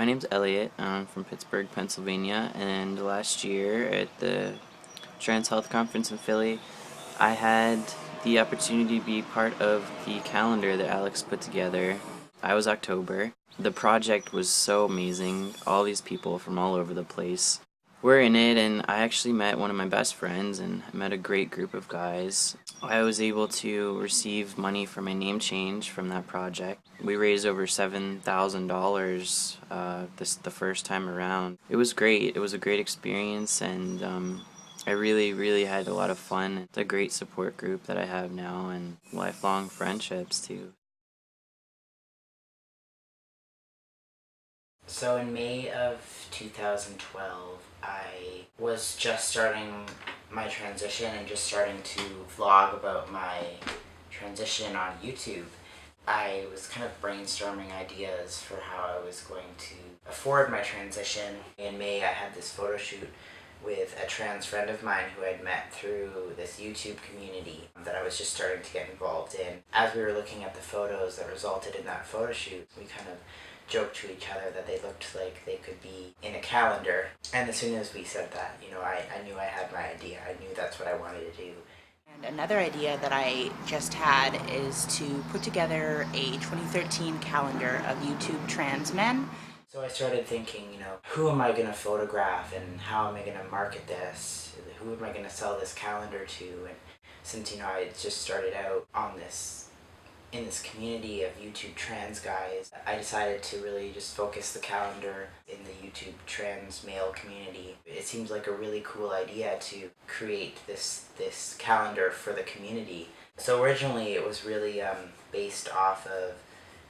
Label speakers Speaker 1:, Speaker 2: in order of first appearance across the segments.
Speaker 1: My name's Elliot. I'm from Pittsburgh, Pennsylvania, and last year at the Trans Health Conference in Philly, I had the opportunity to be part of the calendar that Alex put together. I was October. The project was so amazing. All these people from all over the place were in it, and I actually met one of my best friends and met a great group of guys. I was able to receive money for my name change from that project. We raised over $7,000 the first time around. It was great. It was a great experience, and I really had a lot of fun. It's a great support group that I have now, and lifelong friendships too.
Speaker 2: So in May of 2012, I was just starting my transition and just starting to vlog about my transition on YouTube. I was kind of brainstorming ideas for how I was going to afford my transition. In May, I had this photo shoot with a trans friend of mine who I'd met through this YouTube community that I was just starting to get involved in. As we were looking at the photos that resulted in that photo shoot, we kind of joked to each other that they looked like they could be in a calendar. And as soon as we said that, I knew I had my idea. I knew that's what I wanted to do.
Speaker 3: And another idea that I just had is to put together a 2013 calendar of YouTube trans men.
Speaker 2: So I started thinking, who am I going to photograph and how am I going to market this? Who am I going to sell this calendar to? And since, I just started out in this community of YouTube trans guys, I decided to really just focus the calendar in the YouTube trans male community. It seems like a really cool idea to create this calendar for the community. So originally it was really based off of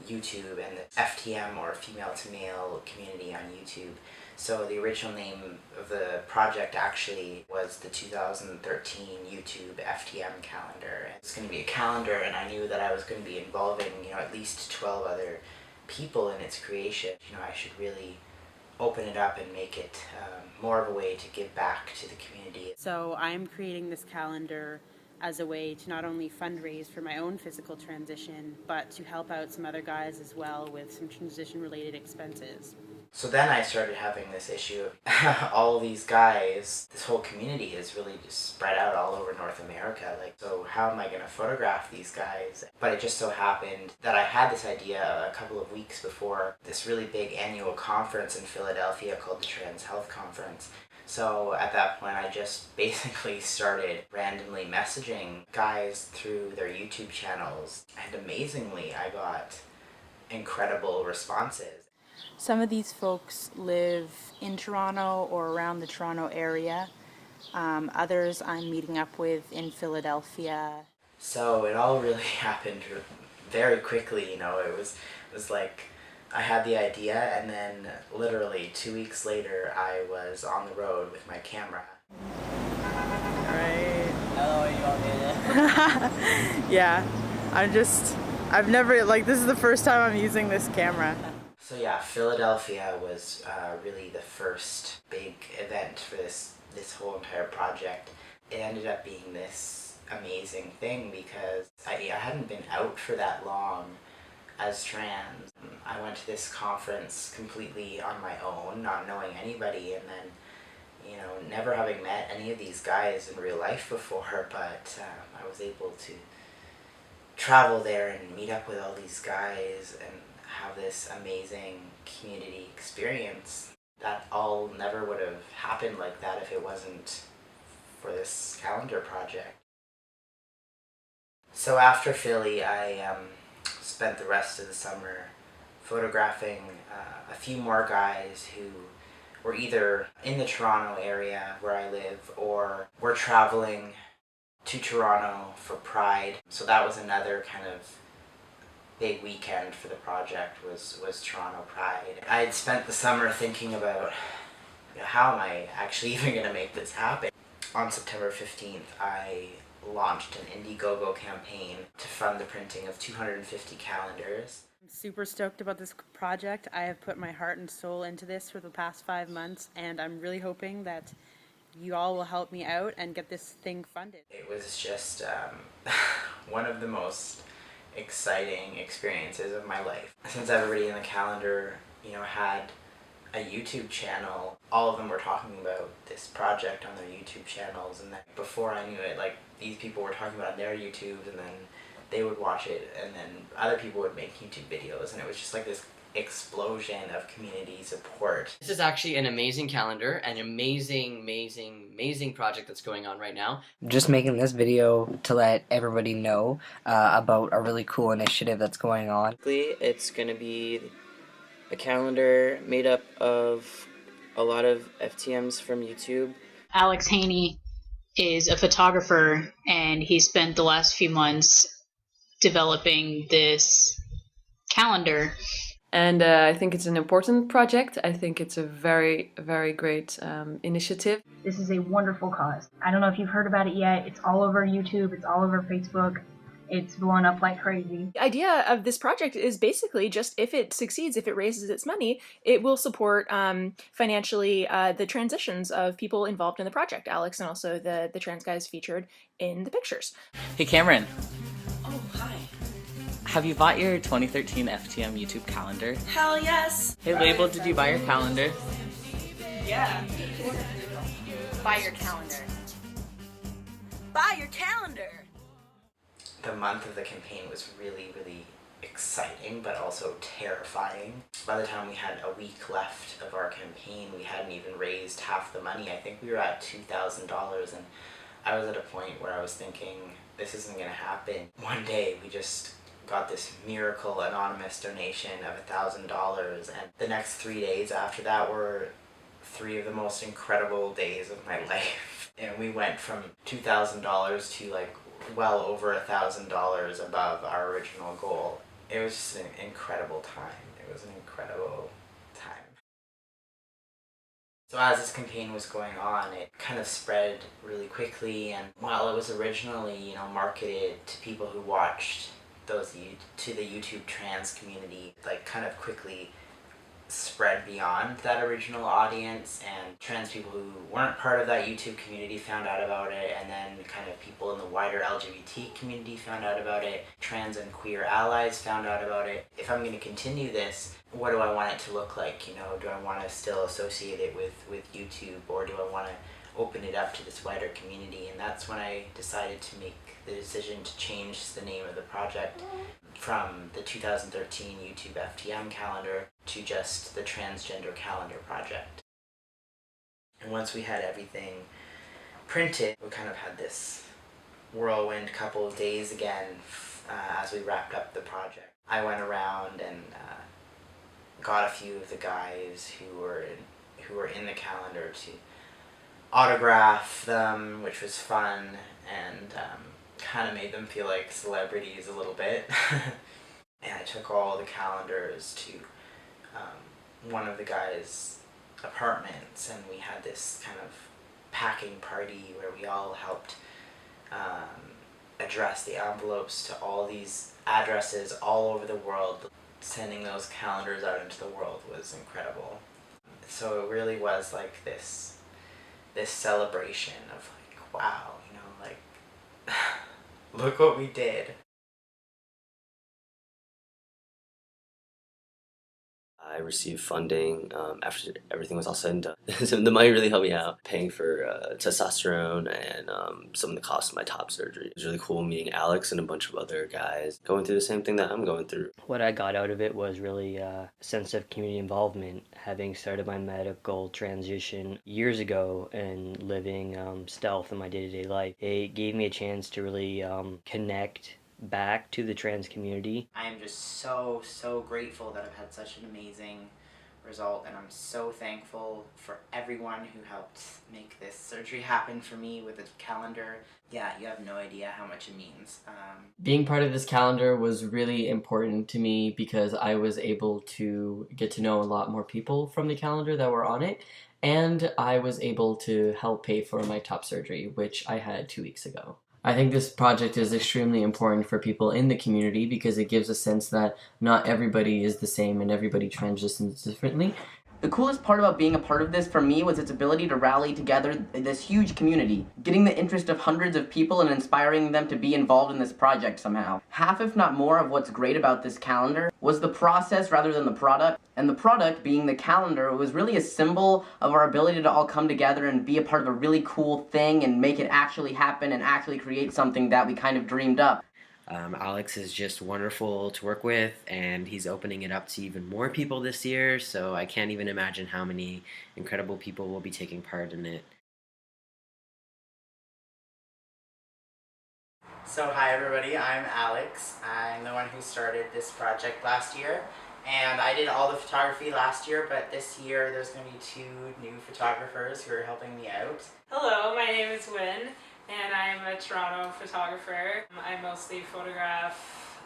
Speaker 2: YouTube and the FTM, or female to male community on YouTube. So the original name of the project actually was the 2013 YouTube FTM calendar. It's going to be a calendar, and I knew that I was going to be involving at least 12 other people in its creation. I should really open it up and make it more of a way to give back to the community.
Speaker 4: So I'm creating this calendar as a way to not only fundraise for my own physical transition, but to help out some other guys as well with some transition-related expenses.
Speaker 2: So then I started having this issue of all these guys, this whole community is really just spread out all over North America. So how am I going to photograph these guys? But it just so happened that I had this idea a couple of weeks before this really big annual conference in Philadelphia called the Trans Health Conference. So at that point, I just basically started randomly messaging guys through their YouTube channels, and amazingly, I got incredible responses.
Speaker 3: Some of these folks live in Toronto or around the Toronto area. Others I'm meeting up with in Philadelphia.
Speaker 2: So it all really happened very quickly. It was like I had the idea, and then literally 2 weeks later I was on the road with my camera.
Speaker 4: Right.
Speaker 2: Hello, you want me to?
Speaker 4: Yeah. I've never, this is the first time I'm using this camera.
Speaker 2: So yeah, Philadelphia was really the first big event for this whole entire project. It ended up being this amazing thing because I hadn't been out for that long as trans. I went to this conference completely on my own, not knowing anybody, and then never having met any of these guys in real life before, but I was able to travel there and meet up with all these guys and have this amazing community experience. That all never would have happened like that if it wasn't for this calendar project. So after Philly, I spent the rest of the summer photographing a few more guys who were either in the Toronto area where I live or were traveling to Toronto for Pride. So that was another kind of big weekend for the project was Toronto Pride. I had spent the summer thinking about how am I actually even going to make this happen. On September 15th, I launched an Indiegogo campaign to fund the printing of 250 calendars.
Speaker 4: I'm super stoked about this project. I have put my heart and soul into this for the past 5 months, and I'm really hoping that you all will help me out and get this thing funded.
Speaker 2: It was just one of the most exciting experiences of my life. Since everybody in the calendar, had a YouTube channel. All of them were talking about this project on their YouTube channels, and then before I knew it, like, these people were talking about it on their YouTube, and then they would watch it, and then other people would make YouTube videos, and it was just like this explosion of community support.
Speaker 5: This is actually an amazing calendar, an amazing project that's going on right now.
Speaker 6: Just making this video to let everybody know about a really cool initiative that's going on.
Speaker 1: It's going to be a calendar made up of a lot of FTMs from YouTube.
Speaker 7: Alex Haney is a photographer, and he spent the last few months developing this calendar.
Speaker 8: And I think it's an important project. I think it's a very, very great initiative.
Speaker 9: This is a wonderful cause. I don't know if you've heard about it yet. It's all over YouTube. It's all over Facebook. It's blown up like crazy.
Speaker 10: The idea of this project is basically just, if it succeeds, if it raises its money, it will support financially the transitions of people involved in the project. Alex and also the trans guys featured in the pictures.
Speaker 11: Hey Cameron.
Speaker 12: Oh, hi.
Speaker 11: Have you bought your 2013 FTM YouTube calendar?
Speaker 12: Hell yes!
Speaker 11: Hey Label, did you buy your calendar?
Speaker 12: Yeah.
Speaker 10: Buy your calendar.
Speaker 12: Buy your calendar!
Speaker 2: The month of the campaign was really, really exciting, but also terrifying. By the time we had a week left of our campaign, we hadn't even raised half the money. I think we were at $2,000, and I was at a point where I was thinking, this isn't gonna happen. One day, we just got this miracle anonymous donation of $1,000, and the next 3 days after that were 3 of the most incredible days of my life. And we went from $2,000 to like well over $1,000 above our original goal. It was just an incredible time. It was an incredible time. So as this campaign was going on, it kind of spread really quickly, and while it was originally, marketed to people who watched to the YouTube trans community, like kind of quickly spread beyond that original audience, and trans people who weren't part of that YouTube community found out about it, and then kind of people in the wider LGBT community found out about it. Trans and queer allies found out about it. If I'm going to continue this, what do I want it to look like? Do I want to still associate it with YouTube, or do I want to open it up to this wider community? And that's when I decided to make the decision to change the name of the project from the 2013 YouTube FTM calendar to just the Transgender Calendar Project. And once we had everything printed, we kind of had this whirlwind couple of days again as we wrapped up the project. I went around and got a few of the guys who were in the calendar to autograph them, which was fun, and kind of made them feel like celebrities a little bit. And I took all the calendars to one of the guys' apartments, and we had this kind of packing party where we all helped address the envelopes to all these addresses all over the world. Sending those calendars out into the world was incredible. So it really was like this celebration of like, wow, look what we did.
Speaker 13: I received funding after everything was all said and done. So the money really helped me out, paying for testosterone and some of the costs of my top surgery. It was really cool meeting Alex and a bunch of other guys going through the same thing that I'm going through.
Speaker 5: What I got out of it was really a sense of community involvement. Having started my medical transition years ago and living stealth in my day-to-day life, it gave me a chance to really connect back to the trans community.
Speaker 2: I am just so grateful that I've had such an amazing result, and I'm so thankful for everyone who helped make this surgery happen for me with a calendar. Yeah, you have no idea how much it means.
Speaker 5: Being part of this calendar was really important to me because I was able to get to know a lot more people from the calendar that were on it, and I was able to help pay for my top surgery, which I had 2 weeks ago. I think this project is extremely important for people in the community because it gives a sense that not everybody is the same and everybody transitions differently. The coolest part about being a part of this for me was its ability to rally together this huge community, getting the interest of hundreds of people and inspiring them to be involved in this project somehow. Half, if not more, of what's great about this calendar was the process rather than the product, and the product, being the calendar, was really a symbol of our ability to all come together and be a part of a really cool thing and make it actually happen and actually create something that we kind of dreamed up.
Speaker 14: Alex is just wonderful to work with, and he's opening it up to even more people this year, so I can't even imagine how many incredible people will be taking part in it.
Speaker 2: So hi everybody, I'm Alex. I'm the one who started this project last year, and I did all the photography last year, but this year there's going to be 2 new photographers who are helping me out.
Speaker 15: Hello, my name is Wynn, and I'm a Toronto photographer. I mostly photograph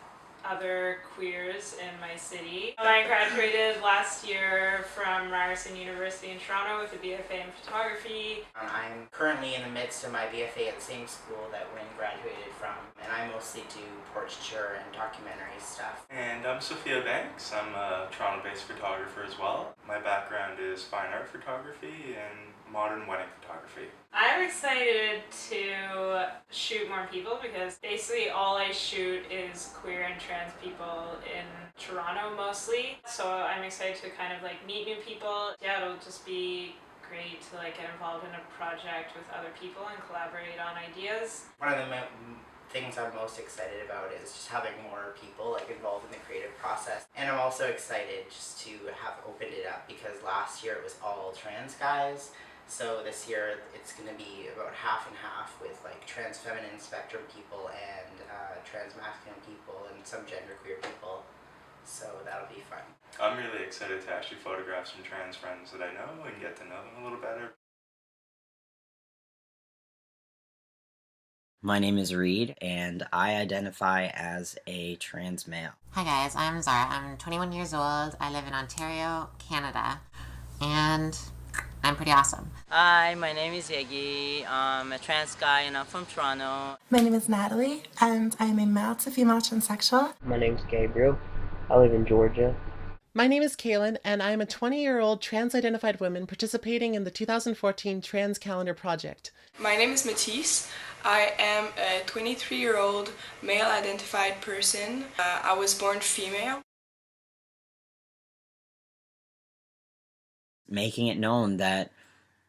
Speaker 15: other queers in my city. I graduated last year from Ryerson University in Toronto with a BFA in photography.
Speaker 2: I'm currently in the midst of my BFA at the same school that Wynn graduated from, and I mostly do portraiture and documentary stuff.
Speaker 16: And I'm Sophia Banks. I'm a Toronto-based photographer as well. My background is fine art photography and modern wedding photography.
Speaker 15: I'm excited to shoot more people because basically all I shoot is queer and trans people in Toronto mostly. So I'm excited to kind of like meet new people. Yeah, it'll just be great to like get involved in a project with other people and collaborate on ideas.
Speaker 2: One of the things I'm most excited about is just having more people like involved in the creative process. And I'm also excited just to have opened it up because last year it was all trans guys. So this year it's going to be about half and half with like trans feminine spectrum people and trans masculine people and some genderqueer people. So that'll be fun.
Speaker 16: I'm really excited to actually photograph some trans friends that I know and get to know them a little better.
Speaker 17: My name is Reed, and I identify as a trans male.
Speaker 18: Hi guys, I'm Zara. I'm 21 years old. I live in Ontario, Canada, and I'm pretty awesome.
Speaker 19: Hi, my name is Yegi. I'm a trans guy and I'm from Toronto.
Speaker 20: My name is Natalie, and I am a male to female transsexual.
Speaker 21: My name is Gabriel. I live in Georgia.
Speaker 22: My name is Kaylin, and I am a 20-year-old trans-identified woman participating in the 2014 Trans Calendar Project.
Speaker 23: My name is Matisse. I am a 23-year-old male-identified person. I was born female.
Speaker 17: Making it known that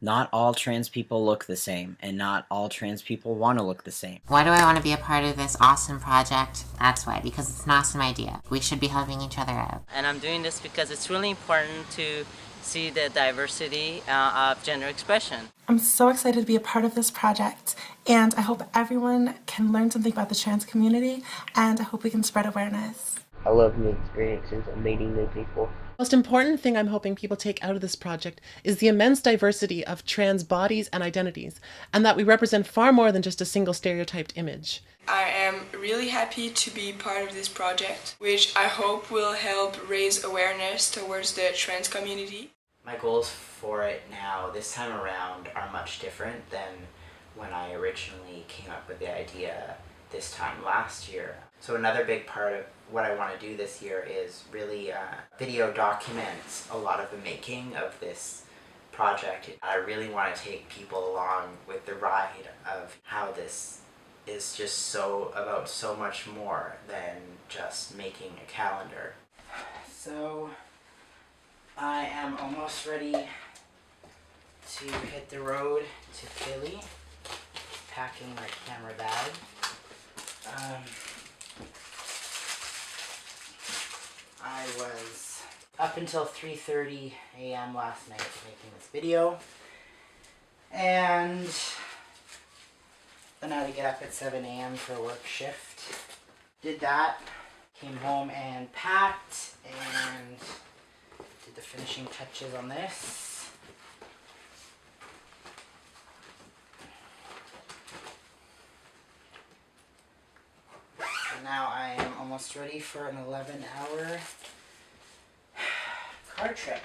Speaker 17: not all trans people look the same, and not all trans people want to look the same.
Speaker 18: Why do I want to be a part of this awesome project? That's why, because it's an awesome idea. We should be helping each other out.
Speaker 19: And I'm doing this because it's really important to see the diversity of gender expression.
Speaker 20: I'm so excited to be a part of this project, and I hope everyone can learn something about the trans community, and I hope we can spread awareness.
Speaker 21: I love new experiences and meeting new people.
Speaker 22: The most important thing I'm hoping people take out of this project is the immense diversity of trans bodies and identities, and that we represent far more than just a single stereotyped image.
Speaker 23: I am really happy to be part of this project, which I hope will help raise awareness towards the trans community.
Speaker 2: My goals for it now, this time around, are much different than when I originally came up with the idea this time last year. So another big part of what I want to do this year is really video document a lot of the making of this project. I really want to take people along with the ride of how this is just about so much more than just making a calendar. So I am almost ready to hit the road to Philly, packing my camera bag. I was up until 3:30 a.m. last night making this video, and then I had to get up at 7 a.m. for a work shift. Did that, came home and packed, and did the finishing touches on this. Now I am almost ready for an 11-hour car trip.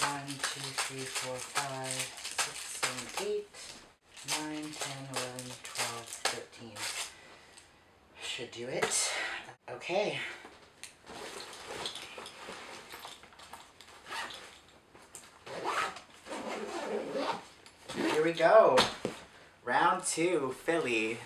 Speaker 2: One, 2, 3, 4, 5, 6, 7, 8, 9, 10, 11, 12, 13. should do it. Okay. Here we go. Round 2, Philly.